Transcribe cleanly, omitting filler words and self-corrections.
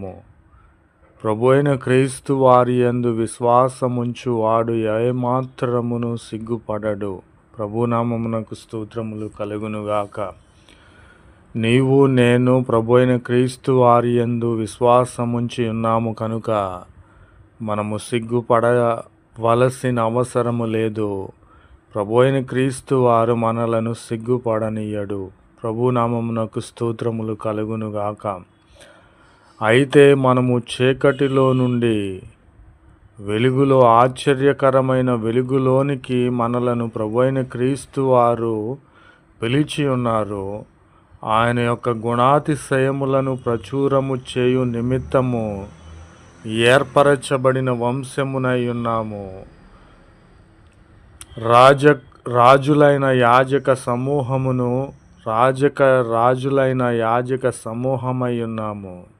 ఉన్నాము. ప్రభు అయిన క్రీస్తు వారి యందు విశ్వాసముంచు వాడు ఏమాత్రమును సిగ్గుపడడు. ప్రభునామమునకు స్తోత్రములు కలుగునుగాక. నీవు నేను ప్రభు అయిన క్రీస్తు వారి యందు విశ్వాసముంచి ఉన్నాము కనుక మనము సిగ్గుపడవలసిన అవసరము లేదు. ప్రభు అయిన క్రీస్తు వారు మనలను సిగ్గుపడనీయడు. ప్రభునామమునకు స్తోత్రములు కలుగునుగాక. అయితే మనము చీకటిలో నుండి వెలుగులో, ఆశ్చర్యకరమైన వెలుగులోనికి మనలను ప్రభు అయిన క్రీస్తు వారు పిలిచి ఉన్నారు. ఆయన యొక్క గుణాతిశయములను ప్రచురము చేయు నిమిత్తము ఏర్పరచబడిన వంశమునై ఉన్నాము. రాజులైన యాజక సమూహమై ఉన్నాము.